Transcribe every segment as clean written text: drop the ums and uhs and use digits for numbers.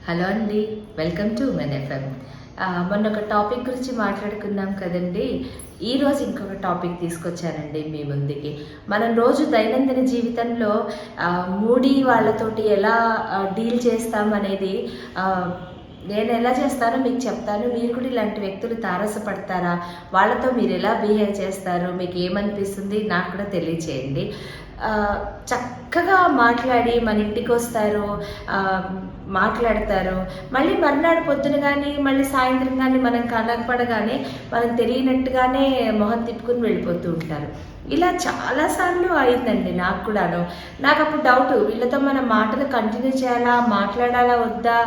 Hello అండి, welcome to men FM. మొన్న ఒక టాపిక్ గురించి మాట్లాడుకున్నాం కదండి. ఈరోజు ఇంకొక టాపిక్ తీసుకొచ్చానండి మీ ముందుకి. మనం రోజు దైనందిన జీవితంలో మూడీ వాళ్ళతోటి ఎలా డీల్ చేస్తాం అనేది నేను ఎలా చేస్తానో మీకు చెప్తాను. మీరు కూడా ఇలాంటి వ్యక్తులు తారసపడతారా? వాళ్ళతో మీరు ఎలా బిహేవ్ చేస్తారు? మీకు ఏమనిపిస్తుంది నాకు కూడా తెలియచేయండి. చక్కగా మాట్లాడి మన ఇంటికి వస్తారు, మాట్లాడతారు. మళ్ళీ మర్నాడు పొద్దున కానీ మళ్ళీ సాయంత్రం కానీ మనం కనపడగానే మనం తెలియనట్టుగానే మొహం తిప్పుకుని వెళ్ళిపోతూ ఉంటారు. ఇలా చాలాసార్లు అయిందండి నాకు కూడాను. నాకు అప్పుడు డౌట్, వీళ్ళతో మనం మాటలు కంటిన్యూ చేయాలా, మాట్లాడాలా వద్దా,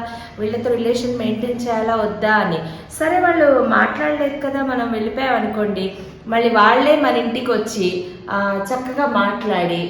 వీళ్ళతో రిలేషన్ మెయింటైన్ చేయాలా వద్దా అని. సరే, వాళ్ళు మాట్లాడలేదు కదా, మనం వెళ్ళిపోయామనుకోండి, మళ్ళీ వాళ్ళే మన ఇంటికి వచ్చి చక్కగా మాట్లాడి,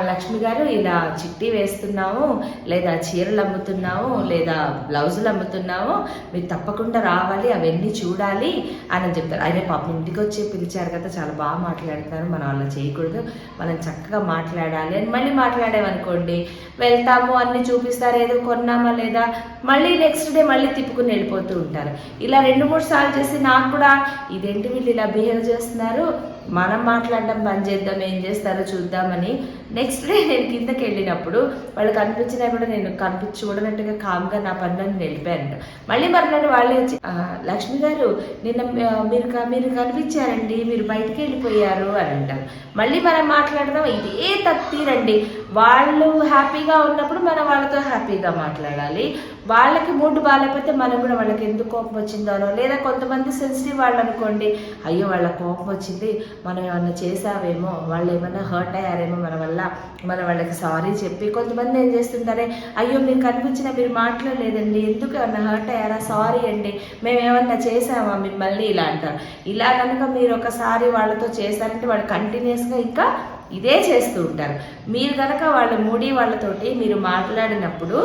లక్ష్మి గారు ఇలా చిట్టి వేస్తున్నాము, లేదా చీరలు అమ్ముతున్నాము, లేదా బ్లౌజులు అమ్ముతున్నాము, మీరు తప్పకుండా రావాలి, అవన్నీ చూడాలి అని చెప్తారు. అయినా పాపం ఇంటికి వచ్చి పిలిచారు కదా, చాలా బాగా మాట్లాడతారు, మనం అలా చేయకూడదు, మనం చక్కగా మాట్లాడాలి అని మళ్ళీ మాట్లాడామనుకోండి, వెళ్తాము, అన్నీ చూపిస్తారు, ఏదో కొన్నామా లేదా, మళ్ళీ నెక్స్ట్ డే మళ్ళీ తిప్పుకుని వెళ్ళిపోతూ ఉంటారు. ఇలా 2-3 సార్లు చేసి నాకు కూడా ఇదేంటి వీళ్ళు ఇలా బిహేవ్ చేస్తున్నారు, మనం మాట్లాడడం బంద్ చేద్దాం, ఏం చేస్తారో చూద్దామని నెక్స్ట్ డే నేను కిందకి వెళ్ళినప్పుడు వాళ్ళు కనిపించినా కూడా నేను చూడనట్టుగా కామ్గా నా పనులను వెళ్ళిపోయాను. మళ్ళీ మర్నాడు వాళ్ళే వచ్చి, లక్ష్మి గారు నిన్న మీరు కనిపించారండి, మీరు బయటికి వెళ్ళిపోయారు అని అంటారు. మళ్ళీ మనం మాట్లాడదాం, ఇదే తప్పీరండి. వాళ్ళు హ్యాపీగా ఉన్నప్పుడు మనం వాళ్ళతో హ్యాపీగా మాట్లాడాలి. వాళ్ళకి మూడ్ బాగాలేకపోతే మనం కూడా వాళ్ళకి ఎందుకు కోపం వచ్చిందనో, లేదా కొంతమంది సెన్సిటివ్ వాళ్ళు అనుకోండి, అయ్యో వాళ్ళ కోపం వచ్చింది, మనం ఏమన్నా చేసావేమో, వాళ్ళు ఏమన్నా హర్ట్ అయ్యారేమో మన వల్ల, మనం వాళ్ళకి సారీ చెప్పి, కొంతమంది ఏం చేస్తుంటారే, అయ్యో మీరు కనిపించినా మీరు మాట్లాడలేదండి, ఎందుకు ఏమన్నా హర్ట్ అయ్యారా, సారీ అండి, మేము ఏమన్నా చేసామా మిమ్మల్ని, ఇలా అంటారు. ఇలా కనుక మీరు ఒకసారి వాళ్ళతో చేశారంటే వాళ్ళు కంటిన్యూస్గా ఇంకా ఇదే చేస్తూ ఉంటారు. మీరు కనుక వాళ్ళ మూడీ వాళ్ళతోటి మీరు మాట్లాడినప్పుడు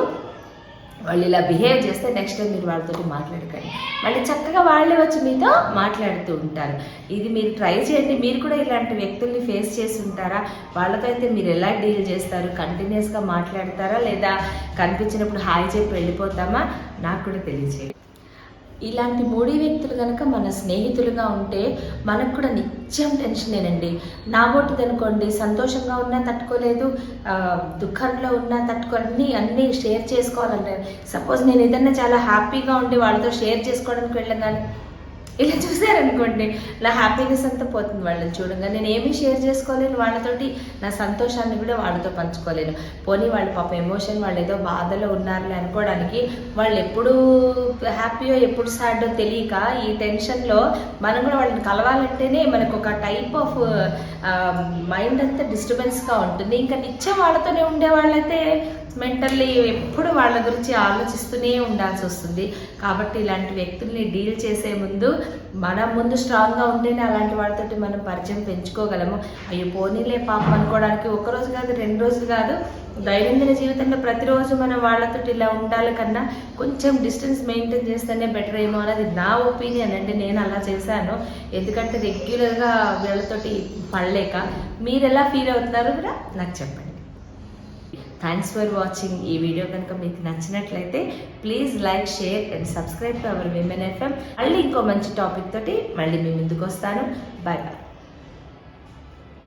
వాళ్ళు ఇలా బిహేవ్ చేస్తే నెక్స్ట్ టైం మీరు వాళ్ళతో మాట్లాడకండి, మళ్ళీ చక్కగా వాళ్ళే వచ్చి మీతో మాట్లాడుతూ ఉంటారు. ఇది మీరు ట్రై చేయండి. మీరు కూడా ఇలాంటి వ్యక్తుల్ని ఫేస్ చేసి ఉంటారా? వాళ్ళతో అయితే మీరు ఎలా డీల్ చేస్తారు? కంటిన్యూస్గా మాట్లాడతారా, లేదా కనిపించినప్పుడు హాయ్ చెప్పి వెళ్ళిపోతామా? నాకు కూడా తెలియజేయండి. ఇలాంటి మూడీ వ్యక్తులు కనుక మన స్నేహితులుగా ఉంటే మనకు కూడా నిత్యం టెన్షనేనండి. నా బోటిది అనుకోండి, సంతోషంగా ఉన్నా తట్టుకోలేదు, దుఃఖంలో ఉన్నా అన్నీ షేర్ చేసుకోవాలంటే, సపోజ్ నేను ఏదన్నా చాలా హ్యాపీగా ఉండి వాళ్ళతో షేర్ చేసుకోవడానికి వెళ్ళగానే ఇలా చూసారనుకోండి, నా హ్యాపీనెస్ అంతా పోతుంది వాళ్ళని చూడంగా. నేను ఏమీ షేర్ చేసుకోలేను వాళ్ళతోటి, నా సంతోషాన్ని కూడా వాళ్ళతో పంచుకోలేను. పోనీ వాళ్ళు పాప ఎమోషన్, వాళ్ళు ఏదో బాధలో ఉన్నారులే అనుకోవడానికి, వాళ్ళు ఎప్పుడు హ్యాపీయో ఎప్పుడు సాడో తెలియక ఈ టెన్షన్లో మనం కూడా వాళ్ళని కలవాలంటేనే మనకు ఒక టైప్ ఆఫ్ మైండ్ అంతా డిస్టర్బెన్స్గా ఉంటుంది. ఇంకా నిత్యం వాళ్ళతోనే ఉండే వాళ్ళైతే మెంటల్లీ ఎప్పుడు వాళ్ళ గురించి ఆలోచిస్తూనే ఉండాల్సి వస్తుంది. కాబట్టి ఇలాంటి వ్యక్తుల్ని డీల్ చేసే ముందు మనం ముందు స్ట్రాంగ్గా ఉంటేనే అలాంటి వాళ్ళతోటి మనం పరిచయం పెంచుకోగలము. అయ్యో పోనీలే పాపం అనుకోవడానికి 1 రోజు కాదు, 2 రోజులు కాదు, దైనందిన జీవితంలో ప్రతిరోజు మనం వాళ్ళతో ఇలా ఉండాలి కన్నా కొంచెం డిస్టెన్స్ మెయింటైన్ చేస్తేనే బెటర్ ఏమో అనేది నా ఒపీనియన్ అండి. నేను అలా చేశాను, ఎందుకంటే రెగ్యులర్గా వీళ్ళతోటి పడలేక. మీరు ఎలా ఫీల్ అవుతున్నారో కూడా నాకు చెప్పండి. Thanks for watching. ఈ వీడియో కనుక మీకు నచ్చినట్లయితే please like, share and subscribe to our women FM. మళ్ళీ ఇంకో మంచి టాపిక్ తోటి మళ్ళీ మీ ముందుకు వస్తాను. Bye bye.